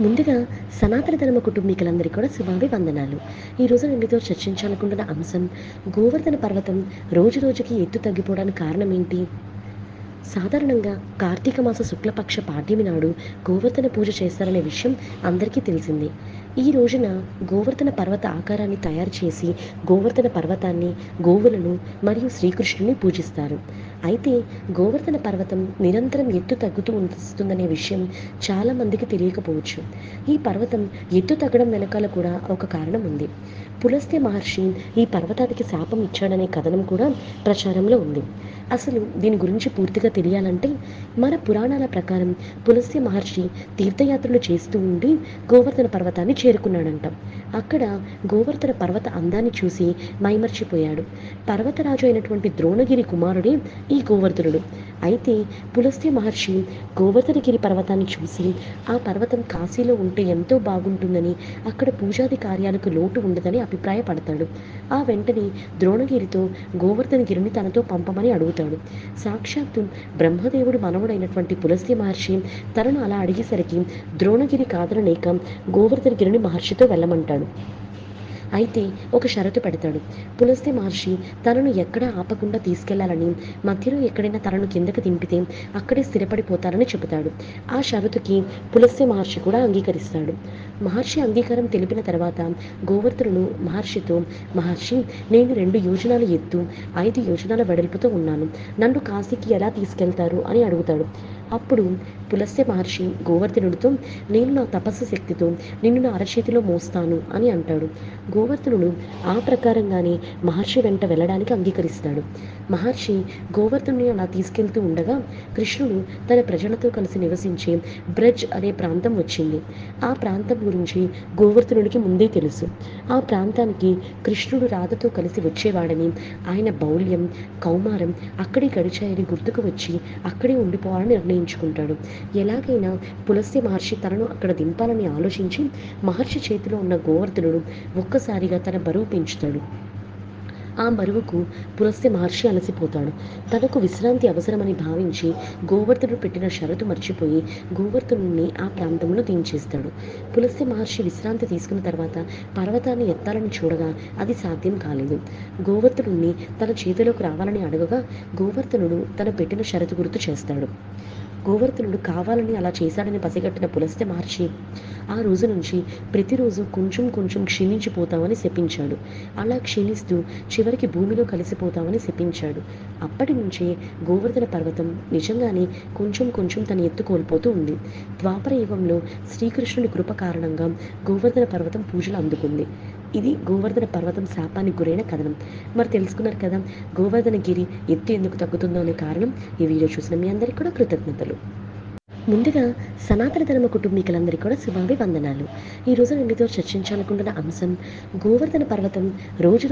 ముందుగా సనాతన ధర్మ కుటుంబీకులందరికీ కూడా శుభాభివందనాలు. ఈరోజు నేను మీతో చర్చించాలనుకుంటున్న అంశం గోవర్ధన పర్వతం రోజు రోజుకి ఎత్తు తగ్గిపోవడానికి కారణం ఏంటి? సాధారణంగా కార్తీక మాస శుక్లపక్ష పాడ్యమి నాడు గోవర్ధన పూజ చేస్తారనే విషయం అందరికీ తెలిసిందే. ఈ రోజున గోవర్ధన పర్వత ఆకారాన్ని తయారు చేసి గోవర్ధన పర్వతాన్ని, గోవులను మరియు శ్రీకృష్ణుని పూజిస్తారు. అయితే గోవర్ధన పర్వతం నిరంతరం ఎత్తు తగ్గుతూ వస్తుందనే విషయం చాలా మందికి తెలియకపోవచ్చు. ఈ పర్వతం ఎత్తు తగ్గడం వెనకాల కూడా ఒక కారణం ఉంది. పులస్త్య మహర్షి ఈ పర్వతానికి శాపం ఇచ్చాడనే కథనం కూడా ప్రచారంలో ఉంది. అసలు దీని గురించి పూర్తిగా తెలియాలంటే మన పురాణాల ప్రకారం పులస్త్య మహర్షి తీర్థయాత్రలు చేస్తూ ఉండి గోవర్ధన పర్వతాన్ని చేరుకున్నాడంట. అక్కడ గోవర్ధన పర్వత అందాన్ని చూసి మైమర్చిపోయాడు. పర్వతరాజు అయినటువంటి ద్రోణగిరి కుమారుడే ఈ గోవర్ధనుడు. అయితే పులస్త్య మహర్షి గోవర్ధనగిరి పర్వతాన్ని చూసి ఆ పర్వతం కాశీలో ఉంటే ఎంతో బాగుంటుందని, అక్కడ పూజాది కార్యాలకు లోటు ఉండదని అభిప్రాయపడతాడు. ఆ వెంటనే ద్రోణగిరితో గోవర్ధనగిరిని తనతో పంపమని అడుగుతాడు. సాక్షాత్తు బ్రహ్మదేవుడు మనవుడైనటువంటి పులస్త్య మహర్షి తనను అలా అడిగేసరికి ద్రోణగిరి కాదనలేక గోవర్ధనగిరిని మహర్షితో వెళ్ళమంటాడు. అయితే ఒక షరతు పెడతాడు. పులస్త్య మహర్షి తనను ఎక్కడా ఆపకుండా తీసుకెళ్లాలని, మధ్యలో ఎక్కడైనా తనను కిందకి దింపితే అక్కడే స్థిరపడిపోతారని చెబుతాడు. ఆ షరతుకి పులస్త్య మహర్షి కూడా అంగీకరిస్తాడు. మహర్షి అంగీకారం తెలిపిన తర్వాత గోవర్ధనుడు మహర్షితో, మహర్షి, నేను 2 యోజనాల ఎత్తు, 5 యోజనాల వెడల్పుతో ఉన్నాను, నన్ను కాశీకి ఎలా తీసుకెళ్తారు అని అడుగుతాడు. అప్పుడు పులస్త్య మహర్షి గోవర్ధనుడితో, నేను నా తపస్సు శక్తితో నిన్ను నా అరచేతిలో మోస్తాను అని అంటాడు. గోవర్ధనుడు ఆ ప్రకారంగానే మహర్షి వెంట వెళ్ళడానికి అంగీకరిస్తాడు. మహర్షి గోవర్ధనుని అలా తీసుకెళ్తూ ఉండగా కృష్ణుడు తన ప్రజలతో కలిసి నివసించే బ్రజ్ అనే ప్రాంతం వచ్చింది. ఆ ప్రాంతం గురించి గోవర్ధనుడికి ముందే తెలుసు. ఆ ప్రాంతానికి కృష్ణుడు రాధతో కలిసి వచ్చేవాడని, ఆయన బౌల్యం, కౌమారం అక్కడే గడిచాయని గుర్తుకు వచ్చి అక్కడే ఉండిపోవాలని నిర్ణయించుకుంటాడు. ఎలాగైనా పులస్త్య మహర్షి తనను అక్కడ దింపాలని ఆలోచించి మహర్షి చేతిలో ఉన్న గోవర్ధనుడు ఒక్కసారిగా తన బరువు పెంచుతాడు. ఆ బరువుకు పులస్త్య మహర్షి అలసిపోతాడు. తనకు విశ్రాంతి అవసరమని భావించి గోవర్ధనుడు పెట్టిన షరతు మర్చిపోయి గోవర్ధనుడిని ఆ ప్రాంతంలో దించేస్తాడు. పులస్త్య మహర్షి విశ్రాంతి తీసుకున్న తర్వాత పర్వతాన్ని ఎత్తాలని చూడగా అది సాధ్యం కాలేదు. గోవర్ధనుడిని తన చేతిలోకి రావాలని అడగగా గోవర్ధనుడు తన పెట్టిన షరతు గుర్తు చేస్తాడు. గోవర్ధనుడు కావాలని అలా చేశాడని పసిగట్టిన పులస్త్య మహర్షి ఆ రోజు నుంచి ప్రతిరోజు కొంచెం కొంచెం క్షీణించిపోతామని శపించాడు. అలా క్షీణిస్తూ చివరికి భూమిలో కలిసిపోతామని శపించాడు. అప్పటి నుంచే గోవర్ధన పర్వతం నిజంగానే కొంచెం కొంచెం తన ఎత్తు కోల్పోతూ ఉంది. ద్వాపర యుగంలో శ్రీకృష్ణుడి కృప కారణంగా గోవర్ధన పర్వతం పూజలు అందుకుంది. ఇది గోవర్ధన పర్వతం శాపానికి గురైన కథనం. మరి తెలుసుకున్నారు కదా గోవర్ధనగిరి ఎత్తు ఎందుకు తగ్గుతుందో అనే కారణం. ఈ వీడియో చూసిన మీ అందరికీ కూడా కృతజ్ఞతలు. ముందుగా సనాతన ధర్మ కుటుంబీకులందరికీ కూడా శుభాభివందనాలు. ఈరోజు నేను మీతో చర్చించాలనుకుంటున్న అంశం గోవర్ధన పర్వతం రోజు